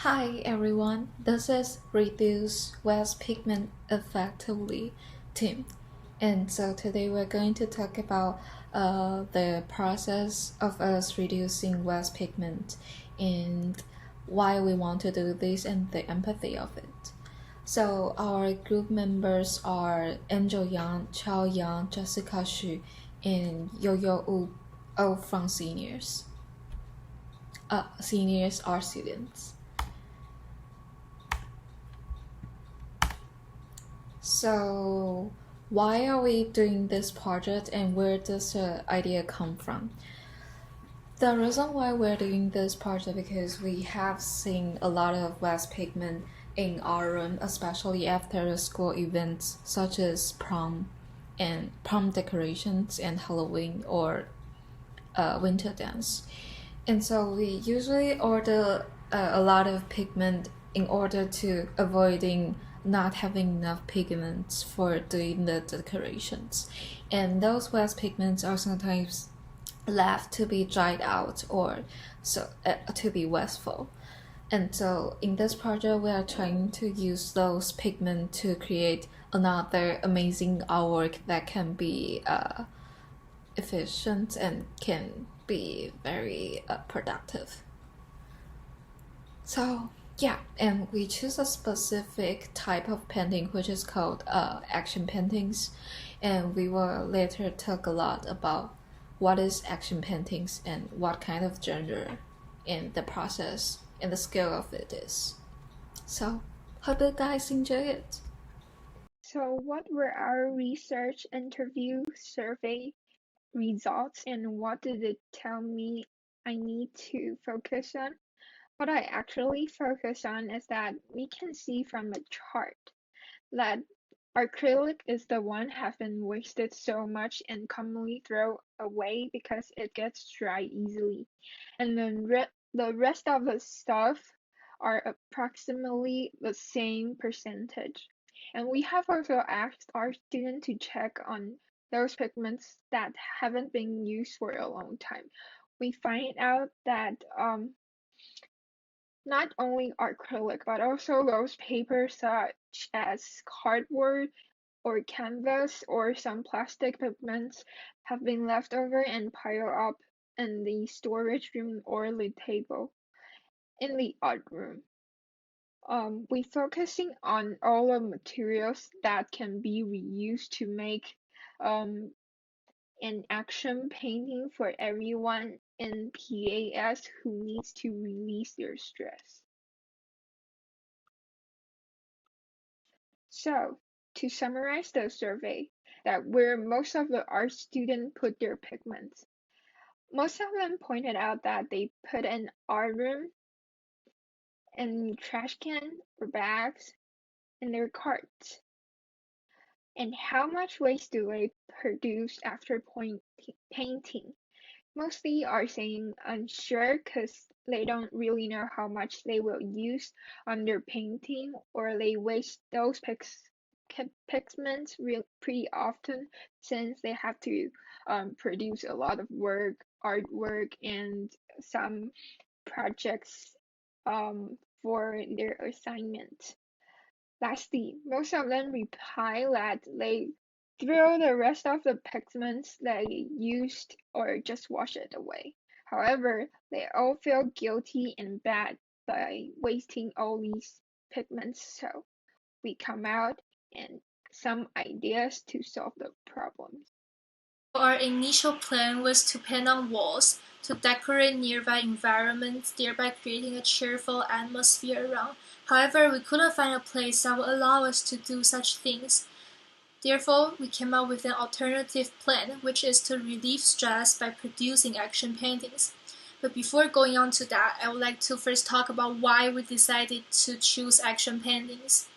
Hi everyone, this is Reduce Waste Pigment Effectively team. And so today we're going to talk about the process of us reducing waste pigment and why we want to do this and the empathy of it. So our group members are Angel Yang, Chao Yang, Jessica Xu, and Yo-Yo Wu, all from seniors. Seniors are students. So, why are we doing this project and where does the idea come from? The reason why we're doing this project because we have seen a lot of waste pigment in our room, especially after the school events such as prom and prom decorations and Halloween or winter dance. And so we usually order a lot of pigment in order to avoiding not having enough pigments for doing the decorations. And those waste pigments are sometimes left to be dried out or to be wasteful. And so in this project, we are trying to use those pigments to create another amazing artwork that can be efficient and can be very productive. So yeah, and we choose a specific type of painting which is called action paintings, and we will later talk a lot about what is action paintings and what kind of genre and the process and the scale of it is. So hope you guys enjoy it. So, what were our research interview survey results and what did it tell me I need to focus on? What I actually focus on is that we can see from the chart that acrylic is the one have been wasted so much and commonly throw away because it gets dry easily. And then the rest of the stuff are approximately the same percentage. And we have also asked our students to check on those pigments that haven't been used for a long time. We find out that not only acrylic, but also those papers such as cardboard or canvas or some plastic pigments have been left over and piled up in the storage room or the table in the art room. We focusing on all the materials that can be reused to make um, an action painting for everyone in PAS who needs to release their stress. So, to summarize the survey, that where most of the art students put their pigments. Most of them pointed out that they put in art room, in trash can or bags, in their carts. And how much waste do they produce after painting? Mostly are saying unsure because they don't really know how much they will use on their painting or they waste those pigments pretty often since they have to produce a lot of artwork, and some projects for their assignment. Lastly, most of them reply that they throw the rest of the pigments they used or just wash it away. However, they all feel guilty and bad by wasting all these pigments, so we come out and some ideas to solve the problems. Our initial plan was to paint on walls to decorate nearby environments, thereby creating a cheerful atmosphere around. However, we couldn't find a place that would allow us to do such things. Therefore, we came up with an alternative plan, which is to relieve stress by producing action paintings. But before going on to that, I would like to first talk about why we decided to choose action paintings.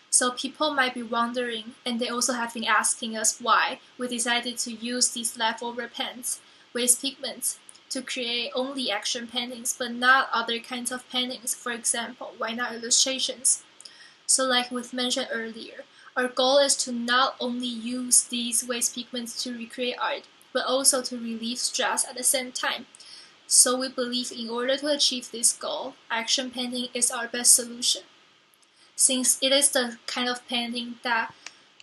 So people might be wondering, and they also have been asking us why we decided to use these leftover paints, waste pigments, to create only action paintings, but not other kinds of paintings. For example, why not illustrations? So like we've mentioned earlier, our goal is to not only use these waste pigments to recreate art, but also to relieve stress at the same time. So we believe in order to achieve this goal, action painting is our best solution, since it is the kind of painting that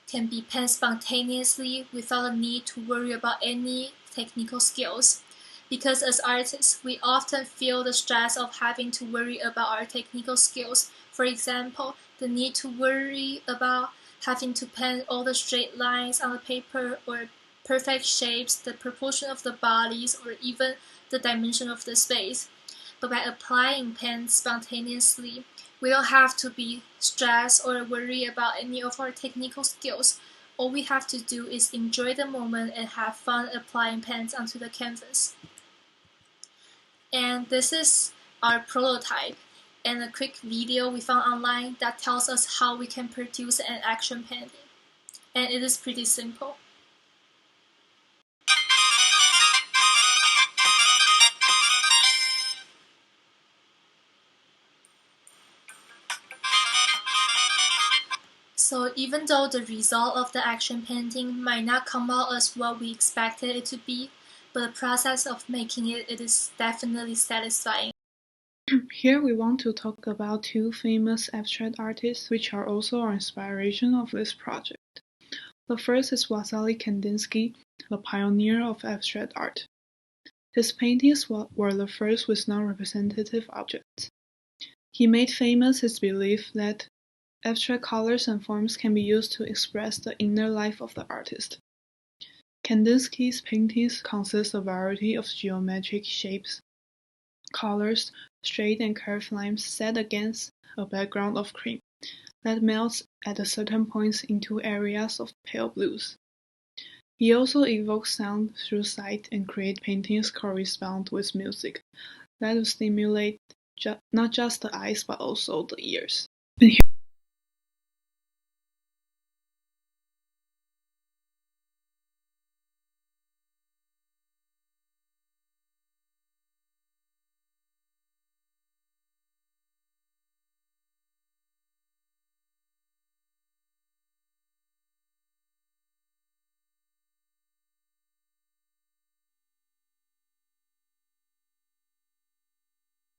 can be painted spontaneously without a need to worry about any technical skills. Because as artists, we often feel the stress of having to worry about our technical skills. For example, the need to worry about having to paint all the straight lines on the paper, or perfect shapes, the proportion of the bodies, or even the dimension of the space. But by applying paint spontaneously, we don't have to be stressed or worry about any of our technical skills. All we have to do is enjoy the moment and have fun applying paints onto the canvas. And this is our prototype and a quick video we found online that tells us how we can produce an action painting. And it is pretty simple. So even though the result of the action painting might not come out as what we expected it to be, but the process of making it is definitely satisfying. Here we want to talk about two famous abstract artists which are also our inspiration of this project. The first is Vasily Kandinsky, the pioneer of abstract art. His paintings were the first with non-representative objects. He made famous his belief that abstract colors and forms can be used to express the inner life of the artist. Kandinsky's paintings consist of a variety of geometric shapes, colors, straight and curved lines set against a background of cream that melts at certain points into areas of pale blues. He also evokes sound through sight and create paintings correspond with music that will stimulate not just the eyes but also the ears.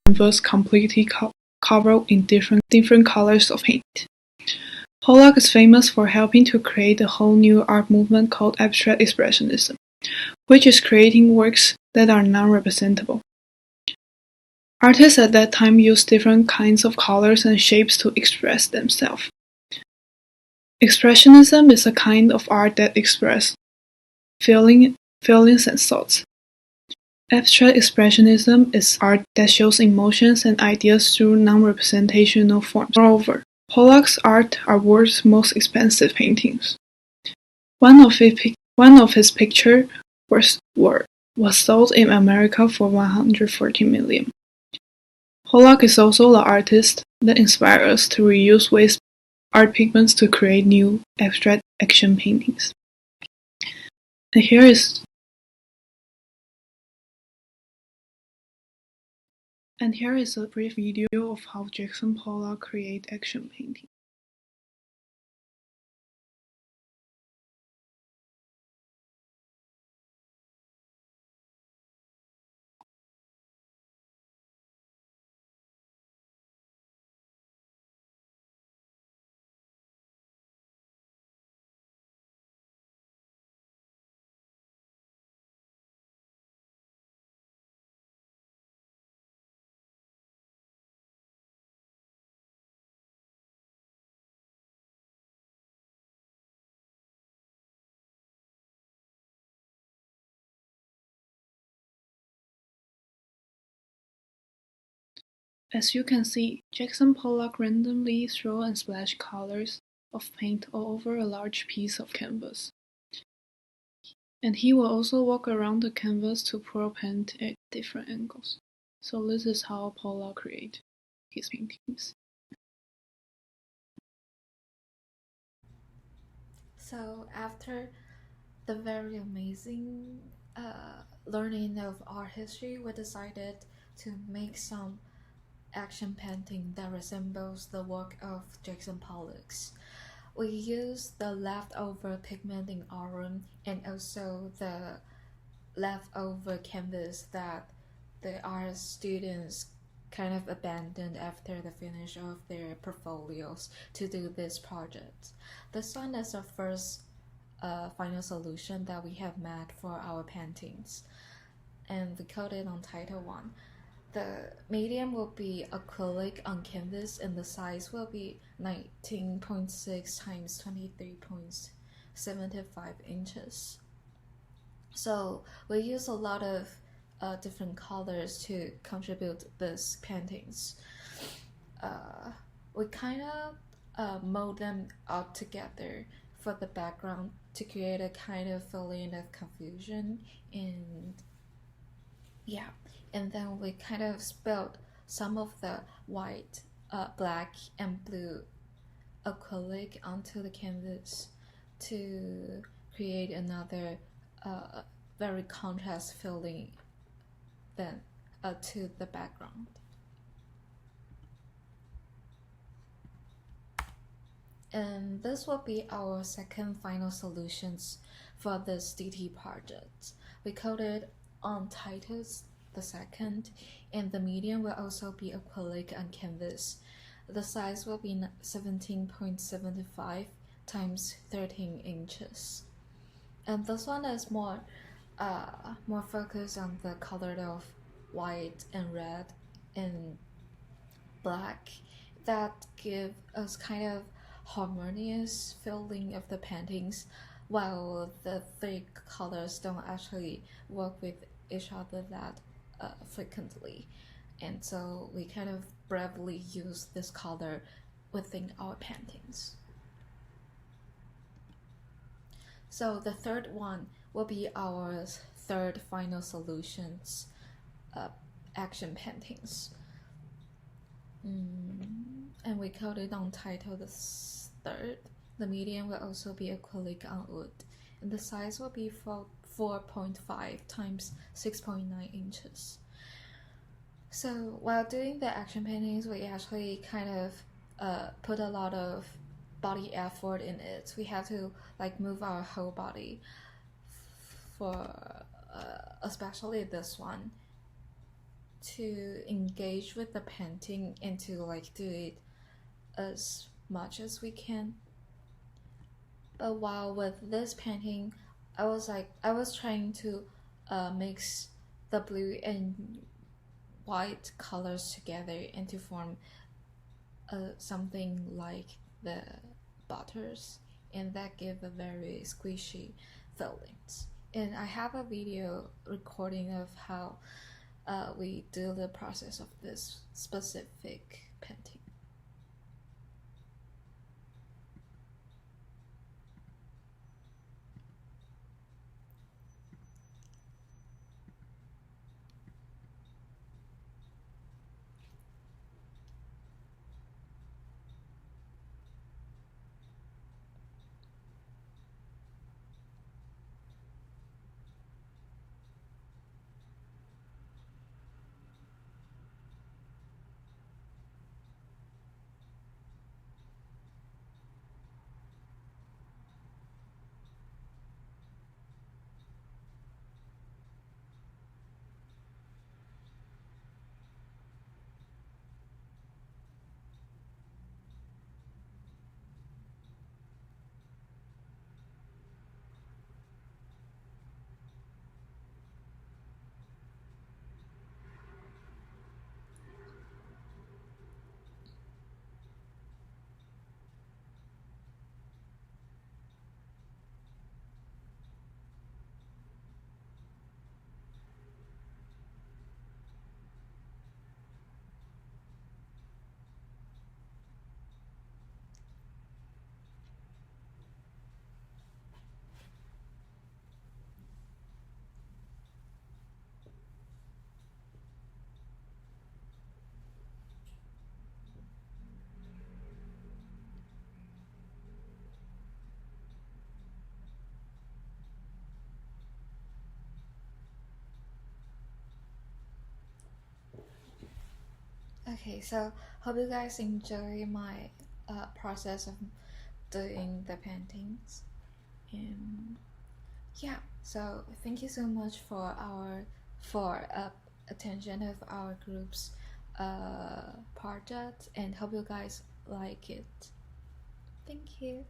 Canvas completely covered in different colors of paint. Pollock is famous for helping to create a whole new art movement called abstract expressionism, which is creating works that are non-representable. Artists at that time used different kinds of colors and shapes to express themselves. Expressionism is a kind of art that expresses feelings and thoughts. Abstract expressionism is art that shows emotions and ideas through non-representational forms. Moreover, Pollock's art are world's most expensive paintings. One of his pictures was sold in America for $140 million. Pollock is also the artist that inspired us to reuse waste art pigments to create new abstract action paintings. And here is a brief video of how Jackson Pollock created action painting. As you can see, Jackson Pollock randomly throw and splash colors of paint all over a large piece of canvas. And he will also walk around the canvas to pour paint at different angles. So this is how Pollock creates his paintings. So after the very amazing learning of art history, we decided to make some action painting that resembles the work of Jackson Pollock's. We used the leftover pigment in our room and also the leftover canvas that the art students kind of abandoned after the finish of their portfolios to do this project. This one is the first final solution that we have made for our paintings, and we called it on Title 1. The medium will be acrylic on canvas, and the size will be 19.6 times 23.75 inches. So we use a lot of different colors to contribute these paintings. We kind of mold them out together for the background to create a kind of feeling of confusion, and yeah, and then we kind of spilled some of the white, black, and blue acrylic onto the canvas to create another very contrast feeling then to the background. And this will be our second final solutions for this DT project. We called it Untitled the second, and the medium will also be acrylic on canvas. The size will be 17.75 times 13 inches. And this one is more focused on the color of white and red and black that give us kind of harmonious feeling of the paintings, while the three colors don't actually work with each other that frequently. And so we kind of bravely use this color within our paintings. So the third one will be our third final solutions, action paintings. And we called it on Title the third. The medium will also be acrylic on wood, and the size will be 4.5 times 6.9 inches. So while doing the action paintings, we actually kind of put a lot of body effort in it. We have to like move our whole body for especially this one, to engage with the painting and to like do it as much as we can. But while with this painting, I was trying to mix the blue and white colors together and to form something like the butters, and that gave a very squishy feelings. And I have a video recording of how we do the process of this specific painting. Okay, so hope you guys enjoy my process of doing the paintings, and yeah, so thank you so much for attention of our group's project, and hope you guys like it. Thank you.